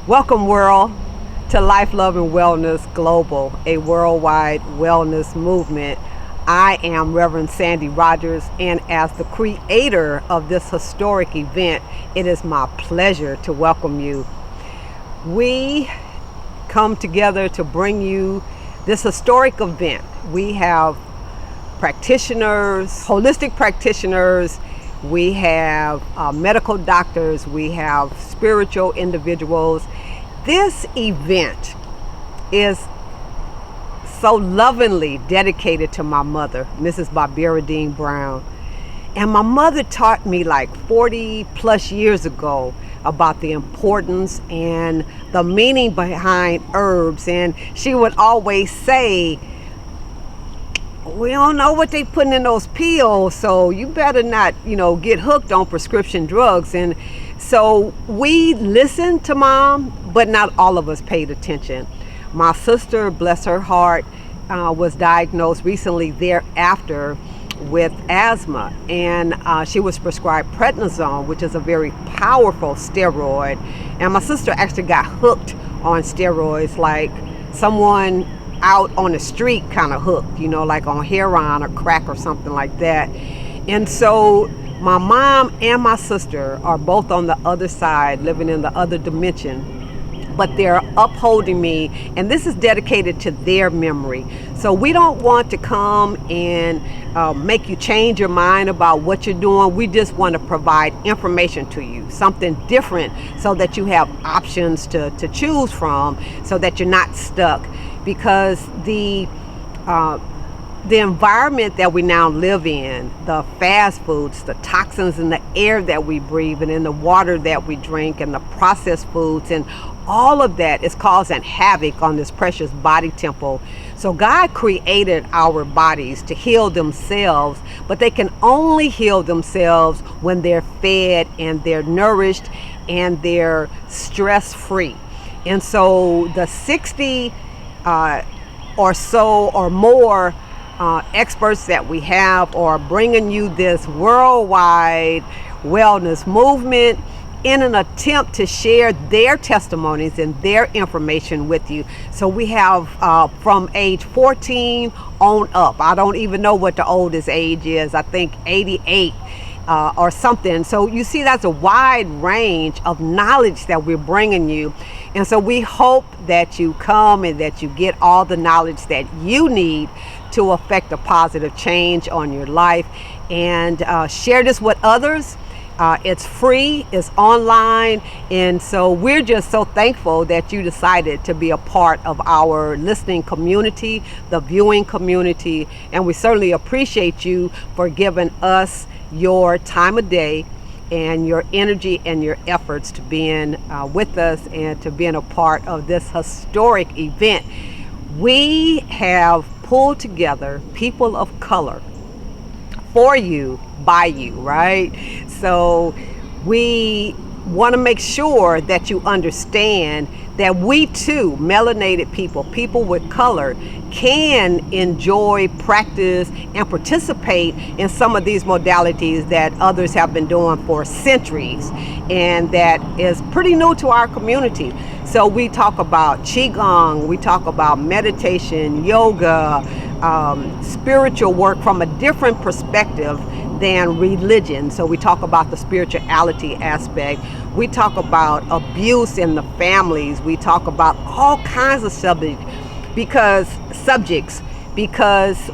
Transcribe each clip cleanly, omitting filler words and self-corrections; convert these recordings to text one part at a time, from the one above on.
Welcome, world, to Life, Love, and Wellness Global, a worldwide wellness movement. I am Reverend Sandy Rogers, and as the creator of this historic event, it is my pleasure to welcome you. We come together to bring you this historic event. We have practitioners, holistic practitioners, we have medical doctors, we have spiritual individuals. This event is so lovingly dedicated to my mother, Mrs. Barbara Dean Brown. And my mother taught me like 40 plus years ago about the importance and the meaning behind herbs. And she would always say, we don't know what they putting in those pills, so you better not, get hooked on prescription drugs. And so we listened to Mom, but not all of us paid attention. My sister, bless her heart, was diagnosed recently thereafter with asthma, and she was prescribed prednisone, which is a very powerful steroid. And my sister actually got hooked on steroids like someone out on the street kind of hooked, like on heroin or crack or something like that. And so my mom and my sister are both on the other side, living in the other dimension, but they're upholding me, and this is dedicated to their memory. So we don't want to come and make you change your mind about what you're doing. We just want to provide information to you, something different, so that you have options to choose from, so that you're not stuck. Because the environment that we now live in, the fast foods, the toxins in the air that we breathe and in the water that we drink, and the processed foods, and all of that is causing havoc on this precious body temple. So God created our bodies to heal themselves, but they can only heal themselves when they're fed and they're nourished and they're stress-free. And so the 60 or so or more experts that we have are bringing you this worldwide wellness movement in an attempt to share their testimonies and their information with you. So we have from age 14 on up. I don't even know what the oldest age is. I think 88 or something. So you see, that's a wide range of knowledge that we're bringing you. And so we hope that you come and that you get all the knowledge that you need to affect a positive change on your life, and share this with others. It's free, it's online, and so we're just so thankful that you decided to be a part of our listening community, the viewing community, and we certainly appreciate you for giving us your time of day and your energy and your efforts to being with us and to being a part of this historic event. We have pulled together people of color for you, by you, right? So we want to make sure that you understand that we too, melanated people with color, can enjoy, practice, and participate in some of these modalities that others have been doing for centuries, and that is pretty new to our community. So we talk about Qigong, we talk about meditation, yoga, spiritual work from a different perspective than religion. So we talk about the spirituality aspect. We talk about abuse in the families. We talk about all kinds of subjects because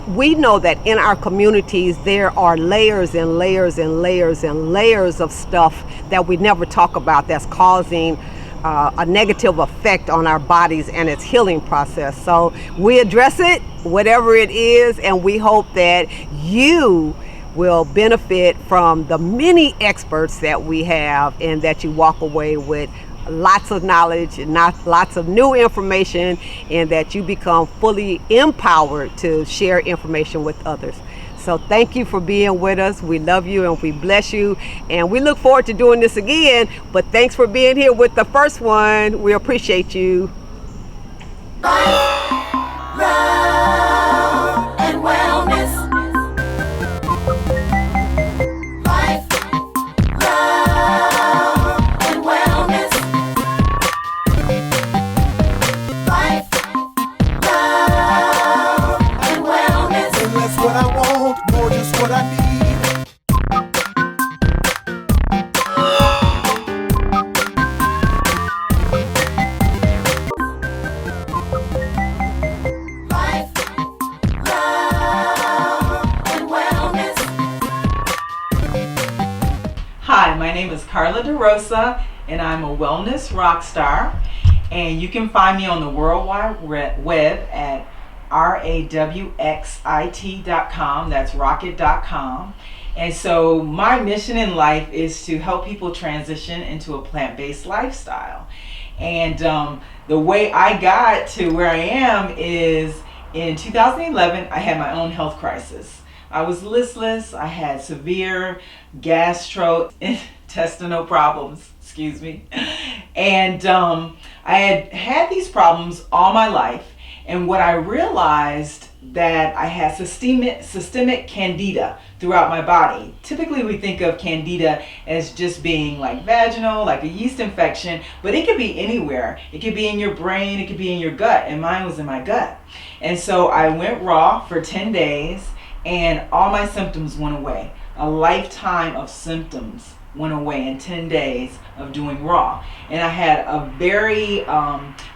we know that in our communities there are layers and layers and layers and layers of stuff that we never talk about that's causing a negative effect on our bodies and its healing process. So we address it, whatever it is, and we hope that you will benefit from the many experts that we have, and that you walk away with lots of knowledge and lots of new information, and that you become fully empowered to share information with others. So thank you for being with us. We love you and we bless you, and we look forward to doing this again. But thanks for being here with the first one. We appreciate you. Life, love, and wellness. Life, love, and wellness. Carla DeRosa, and I'm a wellness rock star. And you can find me on the World Wide Web at rawxit.com. That's rocket.com. And so my mission in life is to help people transition into a plant-based lifestyle. And the way I got to where I am is in 2011, I had my own health crisis. I was listless. I had severe gastrointestinal problems, excuse me. And I had these problems all my life. And what I realized that I had systemic candida throughout my body. Typically we think of candida as just being like vaginal, like a yeast infection, but it could be anywhere. It could be in your brain, it could be in your gut, and mine was in my gut. And so I went raw for 10 days and all my symptoms went away. A lifetime of symptoms went away in 10 days of doing raw. And I had a very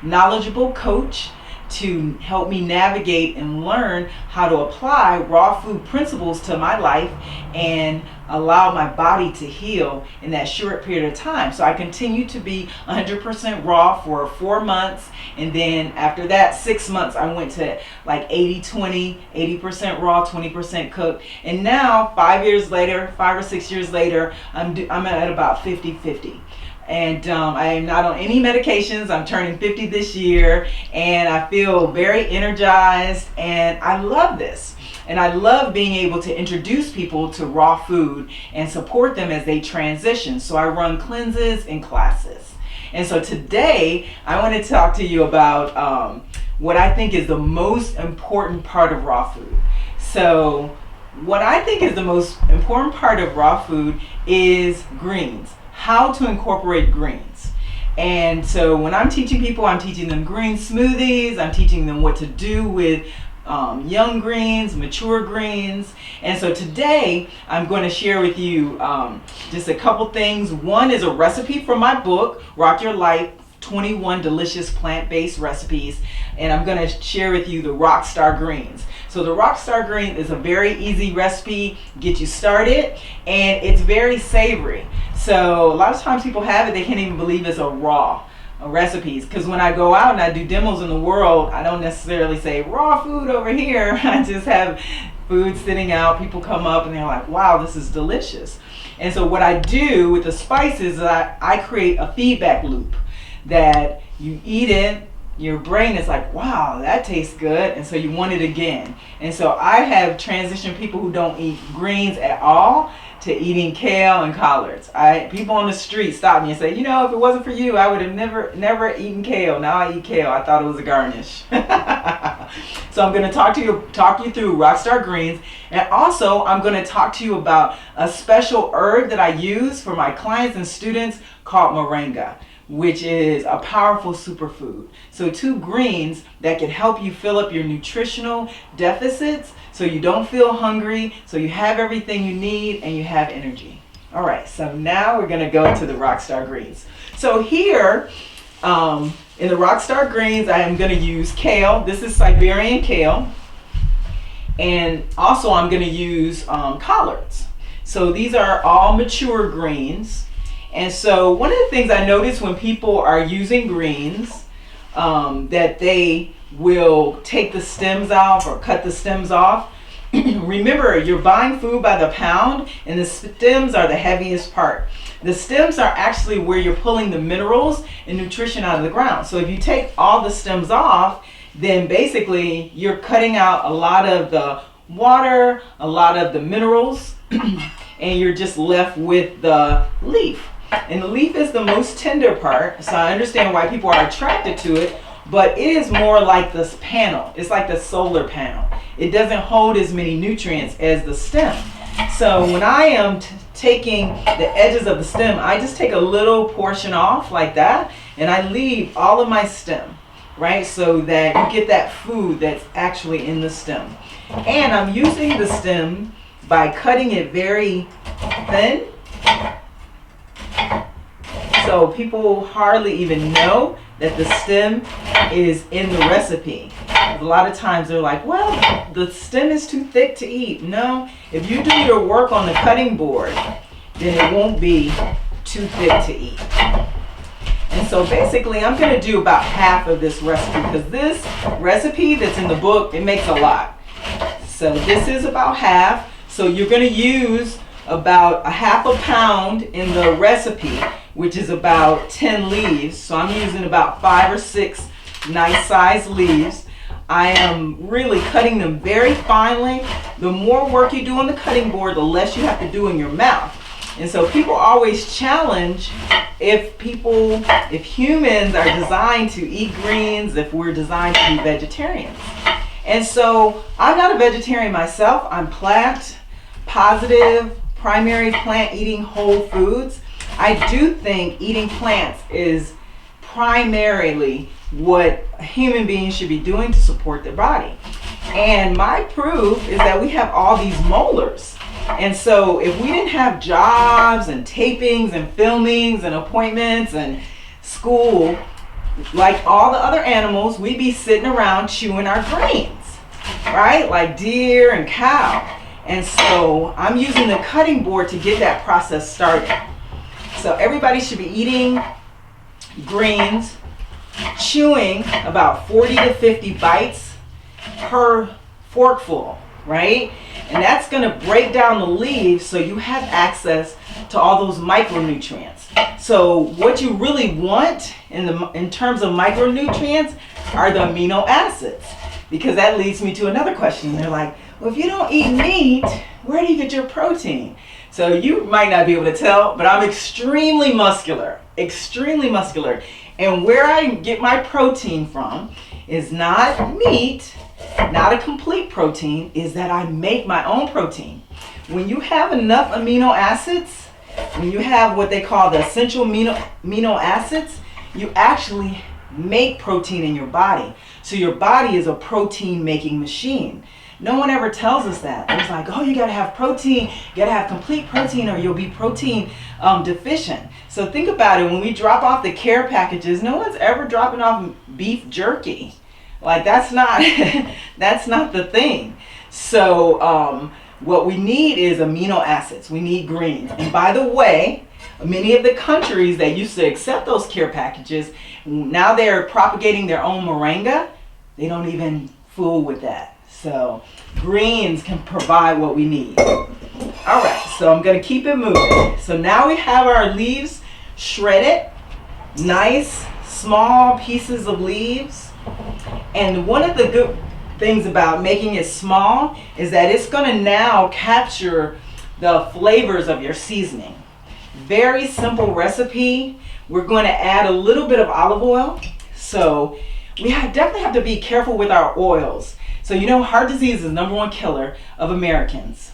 knowledgeable coach to help me navigate and learn how to apply raw food principles to my life and allow my body to heal in that short period of time. So I continued to be 100% raw for 4 months, and then after that 6 months I went to like 80-20, 80% raw, 20% cooked, and now 5 years later, 5 or 6 years later, I'm at about 50-50. And I am not on any medications. I'm turning 50 this year, and I feel very energized, and I love this. And I love being able to introduce people to raw food and support them as they transition. So I run cleanses and classes. And so today I want to talk to you about what I think is the most important part of raw food. So what I think is the most important part of raw food is greens. How to incorporate greens. And so when I'm teaching people, I'm teaching them green smoothies, I'm teaching them what to do with young greens, mature greens. And so today I'm going to share with you just a couple things. One is a recipe from my book, Rock Your Life, 21 Delicious Plant-Based Recipes. And I'm going to share with you the Rockstar Greens. So the Rockstar Green is a very easy recipe, get you started, and it's very savory. So a lot of times people have it, they can't even believe it's a raw recipes. Because when I go out and I do demos in the world, I don't necessarily say raw food over here. I just have food sitting out, people come up and they're like, wow, this is delicious. And so what I do with the spices is I create a feedback loop that you eat it, your brain is like, wow, that tastes good, and so you want it again. And so I have transitioned people who don't eat greens at all to eating kale and collards. People on the street stop me and say, you know, if it wasn't for you, I would have never eaten kale. Now I eat kale. I thought it was a garnish. So I'm going to talk you through Rockstar Greens, and also I'm going to talk to you about a special herb that I use for my clients and students called moringa, which is a powerful superfood. So 2 greens that can help you fill up your nutritional deficits so you don't feel hungry, so you have everything you need and you have energy. All right, so now we're gonna go into the Rockstar Greens. So here in the Rockstar Greens, I am gonna use kale. This is Siberian kale. And also I'm gonna use collards. So these are all mature greens. And so one of the things I notice when people are using greens, that they will take the stems off or cut the stems off. Remember, you're buying food by the pound, and the stems are the heaviest part. The stems are actually where you're pulling the minerals and nutrition out of the ground. So if you take all the stems off, then basically you're cutting out a lot of the water, a lot of the minerals, and you're just left with the leaf. And the leaf is the most tender part, so I understand why people are attracted to it, but it is more like this panel. It's like the solar panel. It doesn't hold as many nutrients as the stem. So when I am taking the edges of the stem, I just take a little portion off like that, and I leave all of my stem, right? So that you get that food that's actually in the stem. And I'm using the stem by cutting it very thin, so people hardly even know that the stem is in the recipe. A lot of times they're like, well, the stem is too thick to eat. No, if you do your work on the cutting board, then it won't be too thick to eat. And so basically I'm going to do about half of this recipe, because this recipe that's in the book, it makes a lot. So this is about half. So you're going to use about a half a pound in the recipe, which is about 10 leaves. So I'm using about 5 or 6 nice sized leaves. I am really cutting them very finely. The more work you do on the cutting board, the less you have to do in your mouth. And so people always challenge if humans are designed to eat greens, if we're designed to be vegetarians. And so I'm not a vegetarian myself. I'm plant positive, primary plant eating whole foods. I do think eating plants is primarily what human beings should be doing to support their body. And my proof is that we have all these molars. And so if we didn't have jobs and tapings and filmings and appointments and school, like all the other animals, we'd be sitting around chewing our greens, right? Like deer and cow. And so I'm using the cutting board to get that process started. So everybody should be eating greens, chewing about 40 to 50 bites per forkful, right? And that's going to break down the leaves so you have access to all those micronutrients. So what you really want in terms of micronutrients are the amino acids, because that leads me to another question. They're like, well, if you don't eat meat, where do you get your protein? So you might not be able to tell, but I'm extremely muscular. And where I get my protein from is not meat, not a complete protein, is that I make my own protein. When you have enough amino acids, when you have what they call the essential amino acids, you actually make protein in your body. So your body is a protein making machine. No one ever tells us that. It's like, oh, you gotta have protein, you gotta have complete protein, or you'll be protein deficient. So think about it, when we drop off the care packages, no one's ever dropping off beef jerky. Like that's not that's not the thing. So what we need is amino acids. We need greens. And by the way, many of the countries that used to accept those care packages, now they're propagating their own moringa. They don't even fool with that. So greens can provide what we need. All right, so I'm gonna keep it moving. So now we have our leaves shredded, nice small pieces of leaves. And one of the good things about making it small is that it's gonna now capture the flavors of your seasoning. Very simple recipe. We're going to add a little bit of olive oil. So we definitely have to be careful with our oils. So you know, heart disease is the #1 killer of Americans.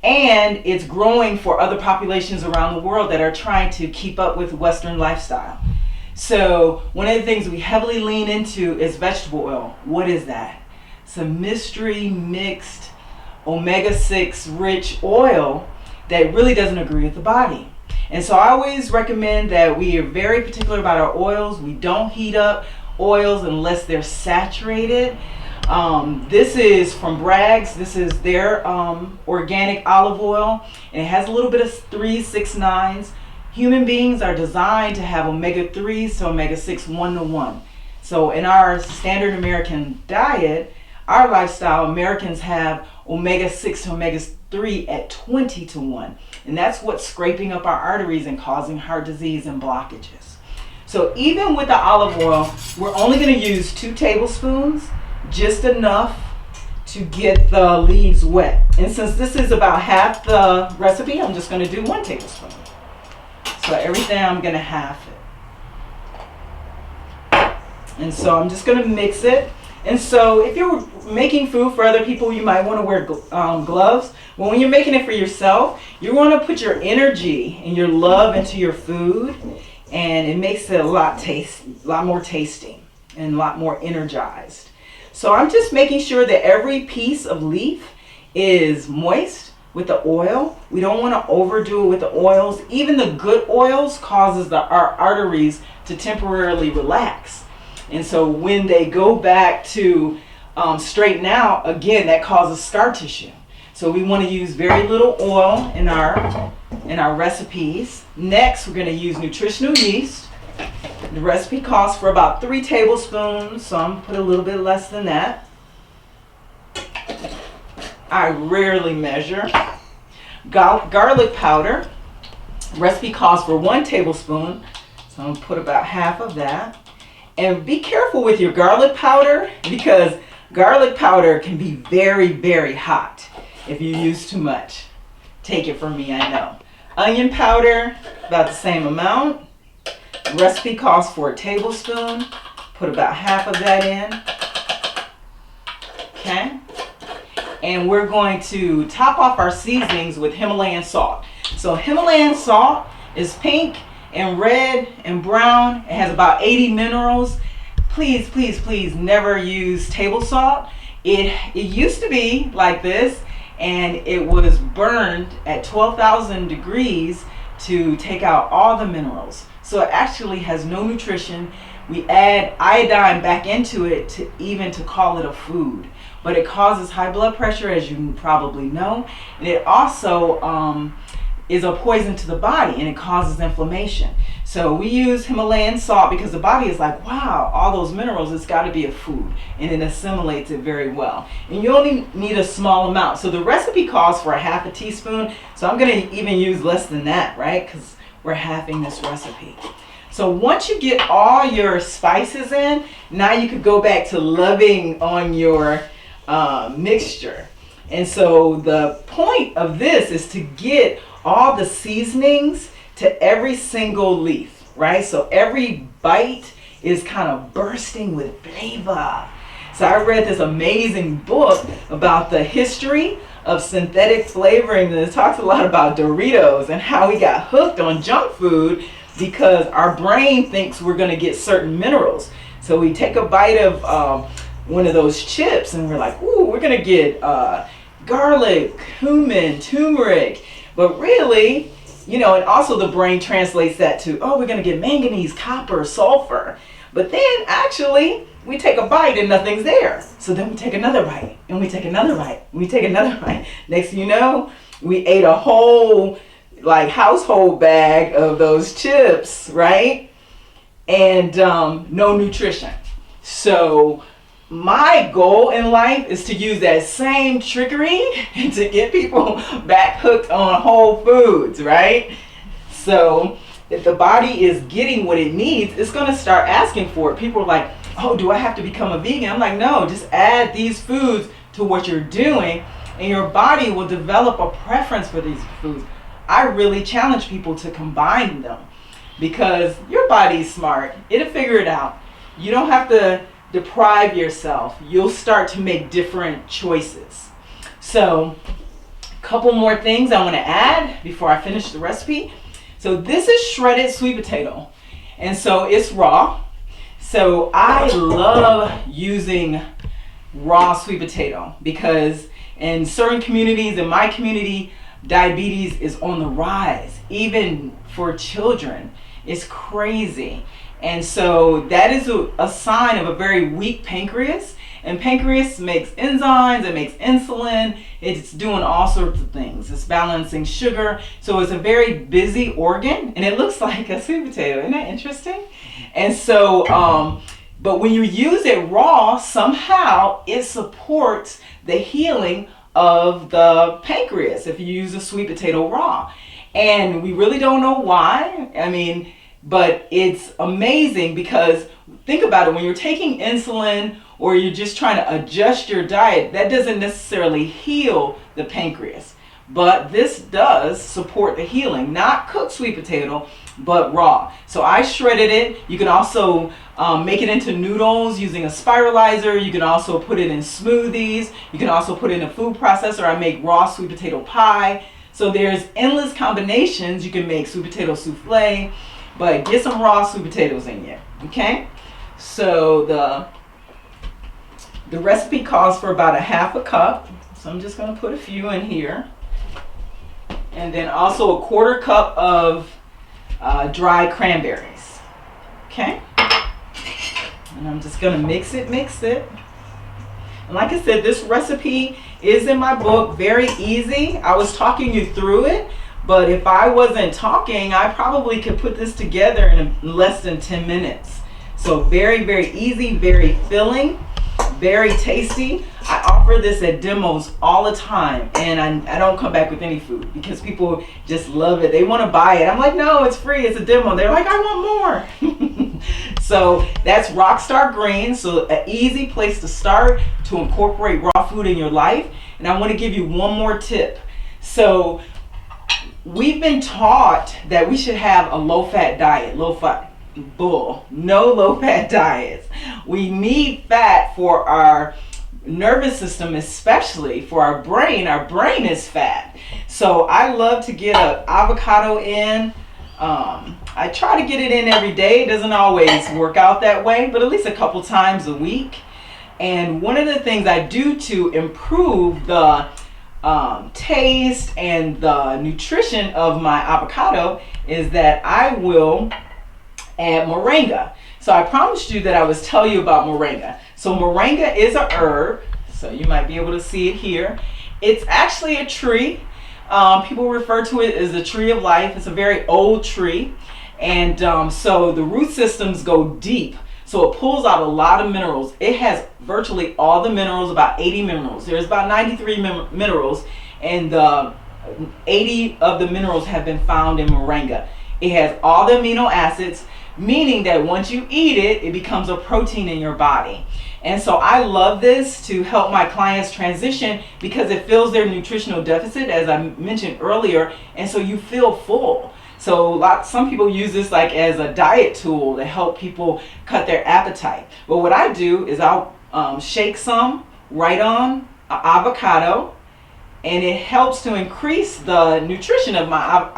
And it's growing for other populations around the world that are trying to keep up with Western lifestyle. So one of the things we heavily lean into is vegetable oil. What is that? It's a mystery mixed omega-6 rich oil that really doesn't agree with the body. And so I always recommend that we are very particular about our oils. We don't heat up oils unless they're saturated. This is from Bragg's. This is their organic olive oil, and it has a little bit of 3-6-9s. Human beings are designed to have omega-3s to omega-6 1-to-1. So in our standard American diet, our lifestyle, Americans have omega-6 to omega-3 at 20-to-1. And that's what's scraping up our arteries and causing heart disease and blockages. So even with the olive oil, we're only going to use 2 tablespoons, just enough to get the leaves wet. And since this is about half the recipe, I'm just going to do 1 tablespoon. So everything I'm going to half it. And so I'm just going to mix it. And so if you're making food for other people, you might want to wear gloves. Well, when you're making it for yourself, you want to put your energy and your love into your food, and it makes it a lot more tasty and a lot more energized. So I'm just making sure that every piece of leaf is moist with the oil. We don't want to overdo it with the oils. Even the good oils causes our arteries to temporarily relax. And so when they go back to straighten out, again, that causes scar tissue. So we want to use very little oil in our recipes. Next, we're going to use nutritional yeast. The recipe calls for about 3 tablespoons, so I'm going to put a little bit less than that. I rarely measure. Garlic powder. Recipe calls for 1 tablespoon, so I'm going to put about half of that. And be careful with your garlic powder, because garlic powder can be very, very hot if you use too much. Take it from me, I know. Onion powder, about the same amount. Recipe calls for 1 tablespoon. Put about half of that in. Okay. And we're going to top off our seasonings with Himalayan salt. So Himalayan salt is pink and red and brown. It has about 80 minerals. Please, please, please never use table salt. It used to be like this, and it was burned at 12,000 degrees to take out all the minerals. So it actually has no nutrition. We add iodine back into it to call it a food. But it causes high blood pressure, as you probably know. And it also is a poison to the body, and it causes inflammation. So we use Himalayan salt because the body is like, wow, all those minerals, it's got to be a food, and it assimilates it very well. And you only need a small amount. So the recipe calls for 1/2 teaspoon, so I'm going to even use less than that, right? Because we're halving this recipe. So once you get all your spices in, now you could go back to loving on your mixture. And so the point of this is to get all the seasonings to every single leaf, right? So every bite is kind of bursting with flavor. So I read this amazing book about the history of synthetic flavoring, and it talks a lot about Doritos and how we got hooked on junk food because our brain thinks we're going to get certain minerals. So we take a bite of one of those chips and we're like, ooh, we're going to get garlic, cumin, turmeric. But really, and also the brain translates that to, oh, we're going to get manganese, copper, sulfur. But then actually, we take a bite and nothing's there. So then we take another bite, and we take another bite, and we take another bite. Next thing you know, we ate a whole household bag of those chips, right? And no nutrition. So my goal in life is to use that same trickery and to get people back hooked on whole foods, right? So if the body is getting what it needs, it's going to start asking for it. People are like, oh, do I have to become a vegan? I'm like, no, just add these foods to what you're doing, and your body will develop a preference for these foods. I really challenge people to combine them because your body's smart. It'll figure it out. You don't have to deprive yourself. You'll start to make different choices. So a couple more things I want to add before I finish the recipe. So this is shredded sweet potato, and so it's raw. So I love using raw sweet potato because in certain communities, in my community, diabetes is on the rise, even for children. It's crazy. And so that is a sign of a very weak pancreas. And pancreas makes enzymes, it makes insulin, it's doing all sorts of things. It's balancing sugar. So it's a very busy organ, and it looks like a sweet potato. Isn't that interesting? And so, but when you use it raw, somehow it supports the healing of the pancreas if you use a sweet potato raw. And we really don't know why. But it's amazing because think about it, when you're taking insulin or you're just trying to adjust your diet, that doesn't necessarily heal the pancreas. But this does support the healing, not cooked sweet potato, but raw. So I shredded it. You can also make it into noodles using a spiralizer. You can also put it in smoothies. You can also put it in a food processor. I make raw sweet potato pie. So there's endless combinations. You can make sweet potato souffle. But get some raw sweet potatoes in you, okay? So the recipe calls for about 1/2 cup. So I'm just going to put a few in here. And then also a 1/4 cup of dry cranberries, okay? And I'm just going to mix it. And like I said, this recipe is in my book. Very easy. I was talking you through it, but if I wasn't talking, I probably could put this together in less than 10 minutes. So very, very easy, very filling, very tasty. I offer this at demos all the time, and I don't come back with any food because people just love it. They want to buy it. I'm like, no, it's free. It's a demo. They're like, I want more. So that's Rockstar Green. So an easy place to start to incorporate raw food in your life. And I want to give you one more tip. So we've been taught that we should have a low-fat diet, low-fat bull, no low-fat diets. We need fat for our nervous system, especially for our brain. Our brain is fat. So I love to get an avocado in. I try to get it in every day. It doesn't always work out that way, but at least a couple times a week. And one of the things I do to improve the taste and the nutrition of my avocado is that I will add moringa. So I promised you that I was tell you about moringa. So moringa is a herb, so you might be able to see it here. It's actually a tree. People refer to it as the tree of life. It's a very old tree, and so the root systems go deep. So it pulls out a lot of minerals. It has virtually all the minerals, about 80 minerals. There's about 93 minerals, and 80 of the minerals have been found in moringa. It has all the amino acids, meaning that once you eat it, it becomes a protein in your body. And so I love this to help my clients transition because it fills their nutritional deficit, as I mentioned earlier, and so you feel full. So some people use this like as a diet tool to help people cut their appetite. But what I do is I'll shake some right on avocado, and it helps to increase the nutrition of my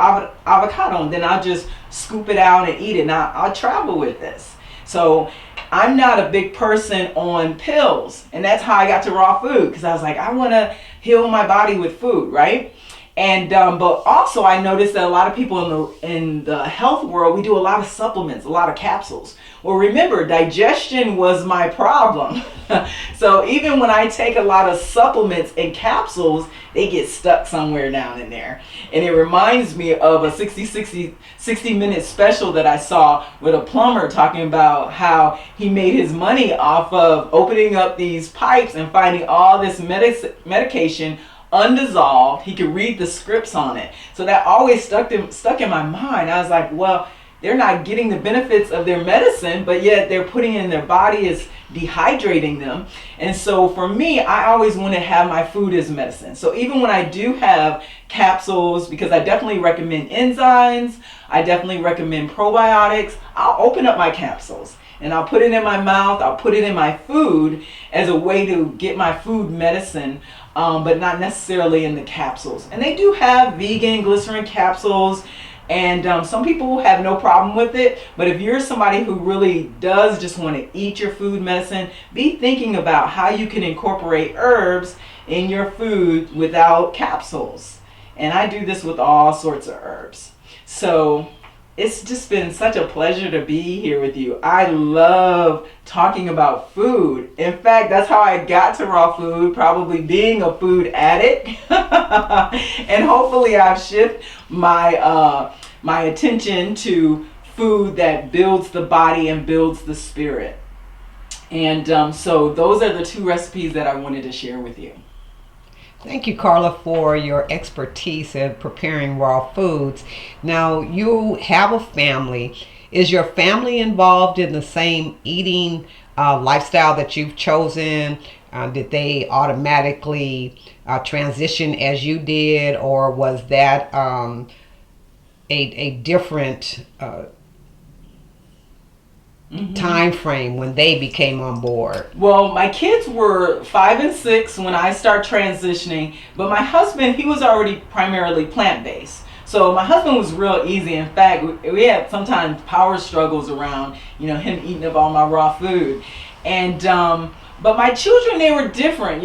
avocado, and then I'll just scoop it out and eat it. Now I'll travel with this. So I'm not a big person on pills, and that's how I got to raw food, because I was like, I want to heal my body with food, right? And but also I noticed that a lot of people in the health world, we do a lot of supplements, a lot of capsules. Well, remember, digestion was my problem. So even when I take a lot of supplements and capsules, they get stuck somewhere down in there. And it reminds me of a 60-minute special that I saw with a plumber talking about how he made his money off of opening up these pipes and finding all this medication undissolved. He could read the scripts on it. So that always stuck in my mind. I was like, well, they're not getting the benefits of their medicine, but yet they're putting in their body is dehydrating them. And so for me, I always want to have my food as medicine. So even when I do have capsules, because I definitely recommend enzymes, I definitely recommend probiotics, I'll open up my capsules and I'll put it in my mouth, I'll put it in my food as a way to get my food medicine, but not necessarily in the capsules. And they do have vegan glycerin capsules, and some people have no problem with it. But if you're somebody who really does just want to eat your food medicine, be thinking about how you can incorporate herbs in your food without capsules. And I do this with all sorts of herbs. So it's just been such a pleasure to be here with you. I love talking about food. In fact, that's how I got to raw food, probably being a food addict. And hopefully I've shifted my attention to food that builds the body and builds the spirit. And so those are the two recipes that I wanted to share with you. Thank you, Carla, for your expertise in preparing raw foods. Now, you have a family. Is your family involved in the same eating lifestyle that you've chosen? Did they automatically transition as you did, or was that a different time frame when they became on board? Well, my kids were 5 and 6 when I started transitioning, but my husband, he was already primarily plant-based. So my husband was real easy. In fact, we had sometimes power struggles around, him eating up all my raw food. And but my children, they were different.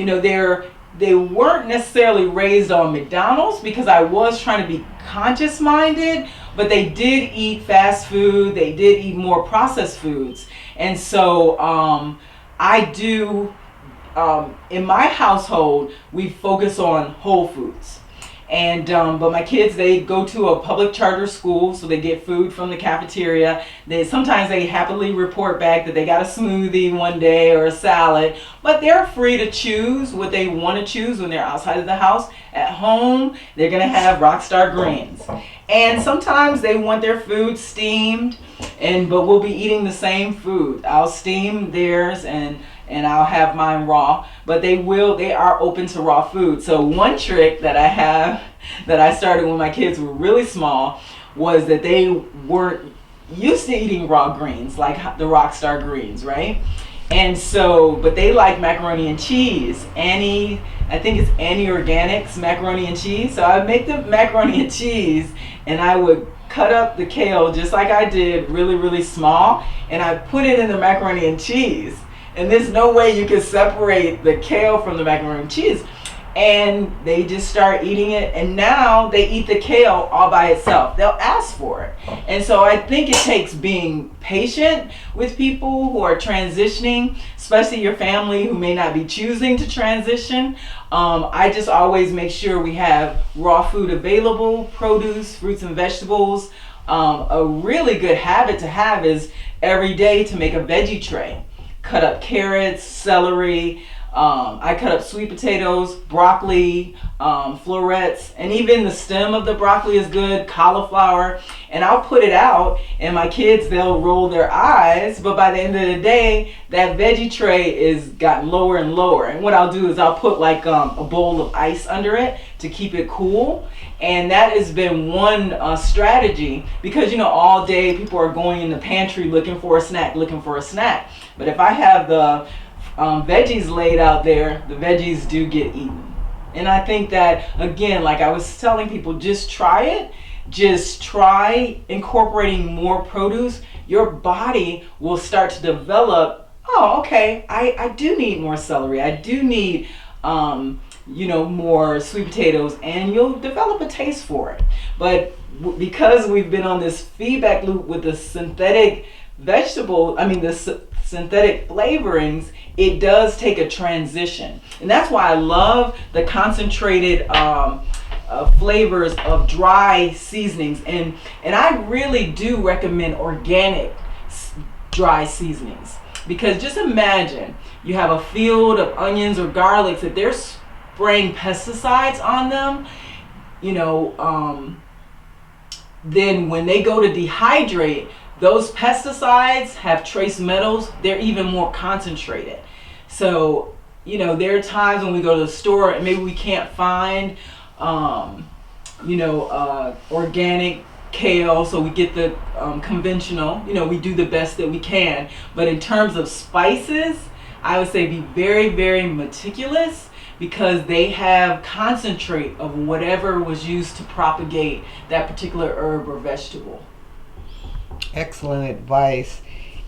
They weren't necessarily raised on McDonald's, because I was trying to be conscious minded, but they did eat fast food. They did eat more processed foods. And so I do in my household, we focus on whole foods. And but my kids, they go to a public charter school, so they get food from the cafeteria. Sometimes they happily report back that they got a smoothie one day or a salad, but they're free to choose what they want to choose when they're outside of the house. At home, they're gonna have Rockstar Greens, and sometimes they want their food steamed, but we'll be eating the same food. I'll steam theirs and I'll have mine raw, but they are open to raw food. So one trick that I have that I started when my kids were really small was that they weren't used to eating raw greens like the Rockstar Greens, right? And so, but they like macaroni and cheese. I think it's Annie Organics macaroni and cheese. So I make the macaroni and cheese, and I would cut up the kale just like I did, really, really small, and I put it in the macaroni and cheese. And there's no way you can separate the kale from the macaroni and cheese. And they just start eating it, and now they eat the kale all by itself. They'll ask for it. And so I think it takes being patient with people who are transitioning, especially your family who may not be choosing to transition. I just always make sure we have raw food available, produce, fruits and vegetables. A really good habit to have is every day to make a veggie tray. Cut up carrots, celery, I cut up sweet potatoes, broccoli, florets, and even the stem of the broccoli is good, cauliflower, and I'll put it out, and my kids, they'll roll their eyes, but by the end of the day, that veggie tray is gotten lower and lower, and what I'll do is I'll put like a bowl of ice under it to keep it cool. And that has been one strategy, because all day people are going in the pantry looking for a snack. But if I have the veggies laid out there, the veggies do get eaten. And I think that, again, like I was telling people, just try it. Just try incorporating more produce. Your body will start to develop, oh, okay, I do need more celery. I do need more sweet potatoes, and you'll develop a taste for it. But because we've been on this feedback loop with the synthetic synthetic flavorings, it does take a transition. And that's why I love the concentrated flavors of dry seasonings. And I really do recommend organic dry seasonings, because just imagine you have a field of onions or garlics that they're spraying pesticides on them, then when they go to dehydrate, those pesticides have trace metals. They're even more concentrated. So, there are times when we go to the store and maybe we can't find, organic kale, so we get the conventional. We do the best that we can. But in terms of spices, I would say be very, very meticulous, because they have concentrate of whatever was used to propagate that particular herb or vegetable. Excellent advice.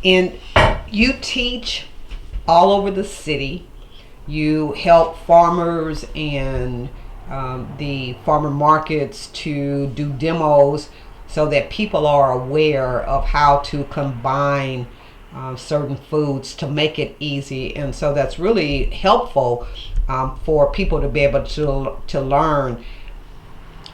And you teach all over the city. You help farmers and the farmer markets to do demos so that people are aware of how to combine certain foods to make it easy. And so that's really helpful for people to be able to learn.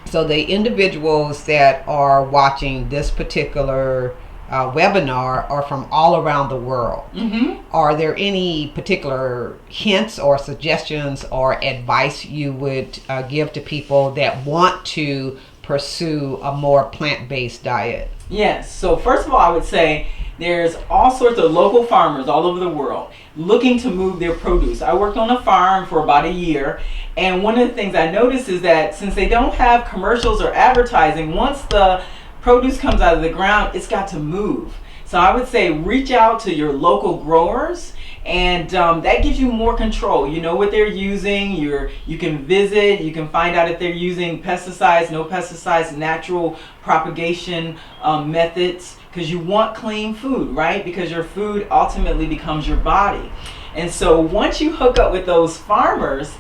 So the individuals that are watching this particular webinar are from all around the world. Mm-hmm. Are there any particular hints or suggestions or advice you would give to people that want to pursue a more plant-based diet? Yes. So first of all, I would say there's all sorts of local farmers all over the world looking to move their produce. I worked on a farm for about a year, and one of the things I noticed is that since they don't have commercials or advertising, once the produce comes out of the ground, it's got to move. So I would say reach out to your local growers, and that gives you more control. You know what they're using. You can visit, you can find out if they're using pesticides, no pesticides, natural propagation methods, because you want clean food, right? Because your food ultimately becomes your body. And so once you hook up with those farmers,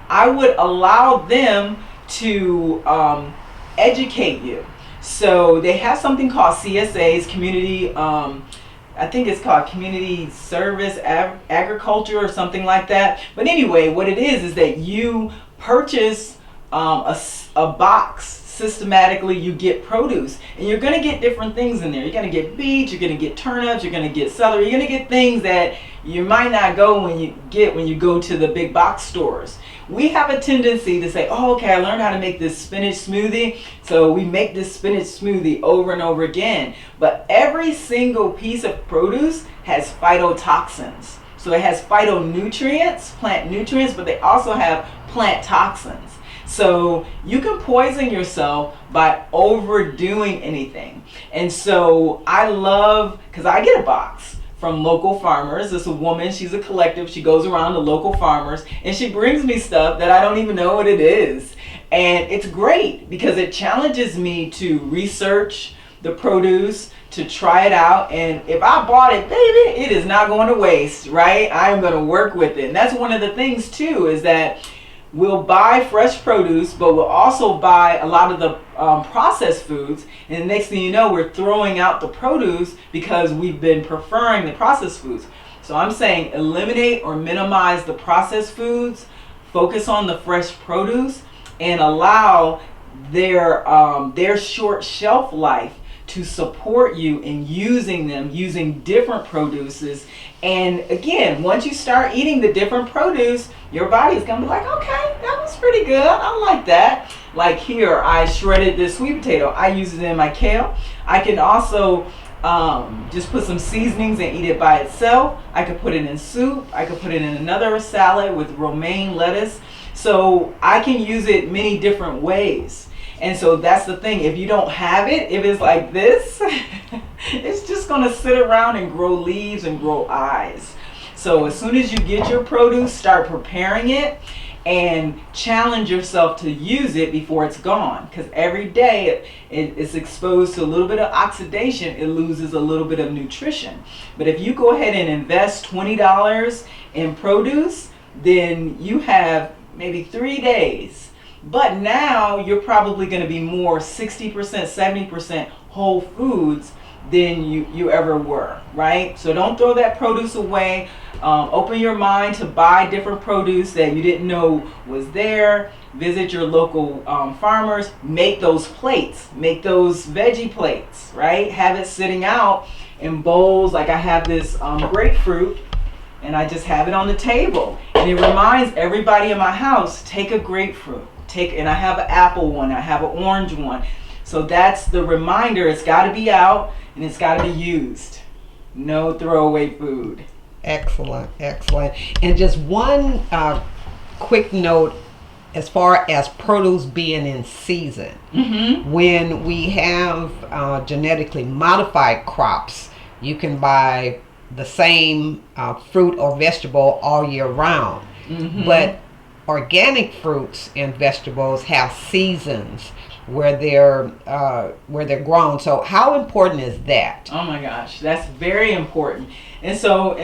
I would allow them to educate you. So they have something called CSAs, community I think it's called community service agriculture or something like that. But anyway, what it is that you purchase a box. Systematically, you get produce, and you're going to get different things in there. You're going to get beets, you're going to get turnips, you're going to get celery, you're going to get things that you might not go when you go to the big box stores. We have a tendency to say, oh, okay, I learned how to make this spinach smoothie, so we make this spinach smoothie over and over again. But every single piece of produce has phytotoxins. So it has phytonutrients, plant nutrients, but they also have plant toxins. So you can poison yourself by overdoing anything. And so I love, because I get a box from local farmers. It's a woman, she's a collective, she goes around to local farmers and she brings me stuff that I don't even know what it is. And it's great because it challenges me to research the produce, to try it out, and if I bought it, baby, it is not going to waste, right? I am going to work with it. And that's one of the things too, is that we'll buy fresh produce, but we'll also buy a lot of the processed foods. And the next thing you know, we're throwing out the produce because we've been preferring the processed foods. So I'm saying eliminate or minimize the processed foods, focus on the fresh produce, and allow their short shelf life to support you in using them, using different produces. And again, once you start eating the different produce, your body is gonna be like, okay, that was pretty good, I like that. Like here, I shredded this sweet potato, I use it in my kale. I can also just put some seasonings and eat it by itself. I could put it in soup, I could put it in another salad with romaine lettuce. So I can use it many different ways. And so that's the thing, if you don't have it, if it's like this, it's just gonna sit around and grow leaves and grow eyes. So as soon as you get your produce, start preparing it and challenge yourself to use it before it's gone. Because every day it's exposed to a little bit of oxidation, it loses a little bit of nutrition. But if you go ahead and invest $20 in produce, then you have maybe 3 days. But now you're probably going to be more 60%, 70% whole foods than you ever were, right? So don't throw that produce away. Open your mind to buy different produce that you didn't know was there. Visit your local farmers. Make those plates. Make those veggie plates, right? Have it sitting out in bowls. Like I have this grapefruit, and I just have it on the table. And it reminds everybody in my house, take a grapefruit. And I have an apple one, I have an orange one. So that's the reminder, it's got to be out and it's got to be used. No throwaway food. Excellent, excellent. And just one quick note as far as produce being in season. Mm-hmm. When we have genetically modified crops, you can buy the same fruit or vegetable all year round. Mm-hmm. But organic fruits and vegetables have seasons where they're grown. So how important is that? Oh my gosh, that's very important. And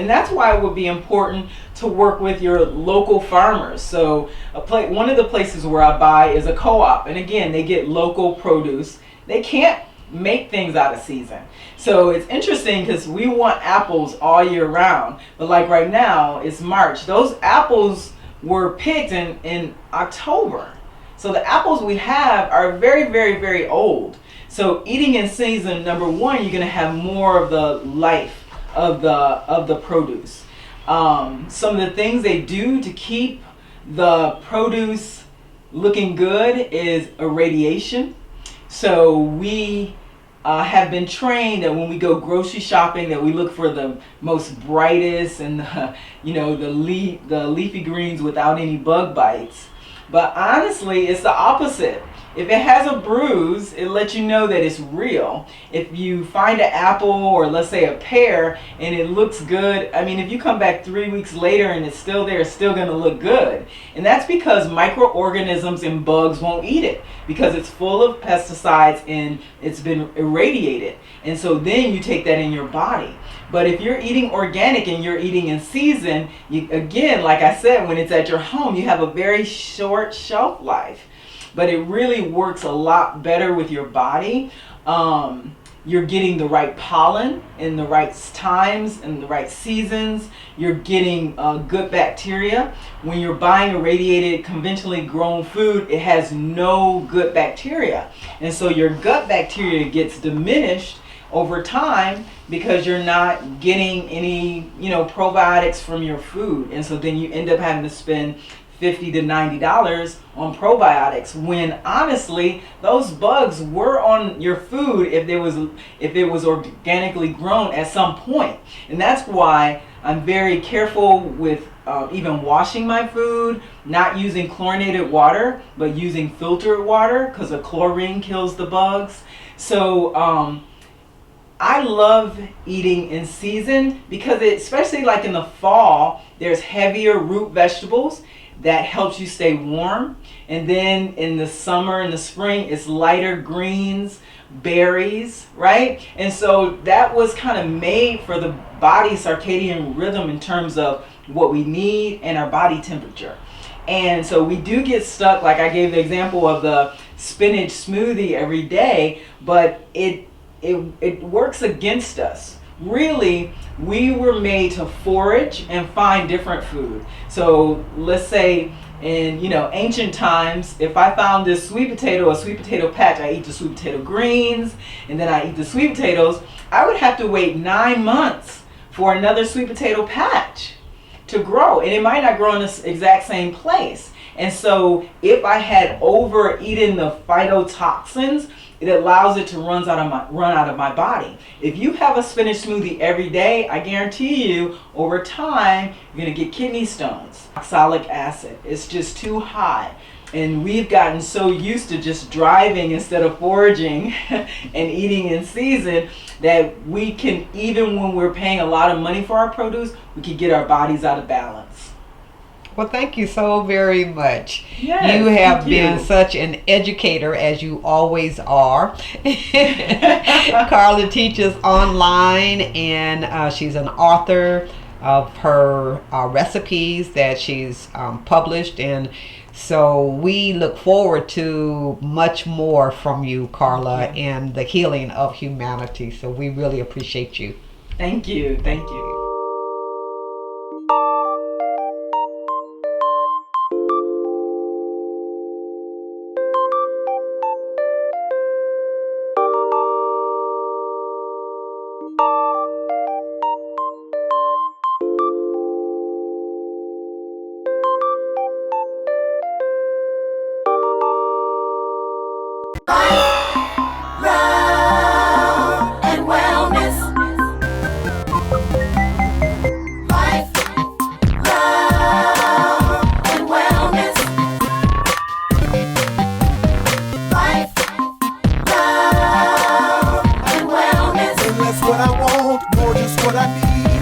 that's why it would be important to work with your local farmers. So one of the places where I buy is a co-op, and again, they get local produce. They can't make things out of season. So it's interesting because we want apples all year round, but like right now it's March. Those apples were picked in October. So the apples we have are very, very, very old. So eating in season, number one, you're gonna have more of the life of the produce. Some of the things they do to keep the produce looking good is irradiation. So we have been trained that when we go grocery shopping, that we look for the most brightest and the leafy greens without any bug bites. But honestly, it's the opposite. If it has a bruise, it lets you know that it's real. If you find an apple or let's say a pear and it looks good, I mean, if you come back 3 weeks later and it's still there, it's still going to look good. And that's because microorganisms and bugs won't eat it because it's full of pesticides and it's been irradiated. And so then you take that in your body. But if you're eating organic and you're eating in season, again, like I said, when it's at your home, you have a very short shelf life. But it really works a lot better with your body. you're getting the right pollen in the right times and the right seasons. You're getting good bacteria. When you're buying irradiated, conventionally grown food, it has no good bacteria. And so your gut bacteria gets diminished over time because you're not getting any, probiotics from your food. And so then you end up having to spend $50 to $90 on probiotics, when honestly those bugs were on your food if it was organically grown at some point. And that's why I'm very careful with even washing my food, not using chlorinated water but using filtered water, because the chlorine kills the bugs. So I love eating in season because especially like in the fall, there's heavier root vegetables that helps you stay warm. And then in the summer and the spring, it's lighter greens, berries, right? And so that was kind of made for the body circadian rhythm in terms of what we need and our body temperature. And so we do get stuck, like I gave the example of the spinach smoothie every day, but it works against us. Really, we were made to forage and find different food. So let's say in ancient times, if I found this sweet potato, a sweet potato patch, I eat the sweet potato greens and then I eat the sweet potatoes. I would have to wait 9 months for another sweet potato patch to grow, and it might not grow in the exact same place. And so if I had overeaten the phytotoxins, it allows it to run out of my body. If you have a spinach smoothie every day, I guarantee you over time you're going to get kidney stones. Oxalic acid, it's just too high. And we've gotten so used to just driving instead of foraging and eating in season that we can, even when we're paying a lot of money for our produce, we can get our bodies out of balance. Well, thank you so very much. Yes, you have thank been you. such an educator, as you always are. Carla teaches online, and she's an author of her recipes that she's published. And so we look forward to much more from you, Carla, and the healing of humanity. So we really appreciate you. Thank you. Thank you. Love and wellness. Life, love and wellness. Life, love and wellness. And that's what I want, more just what I need.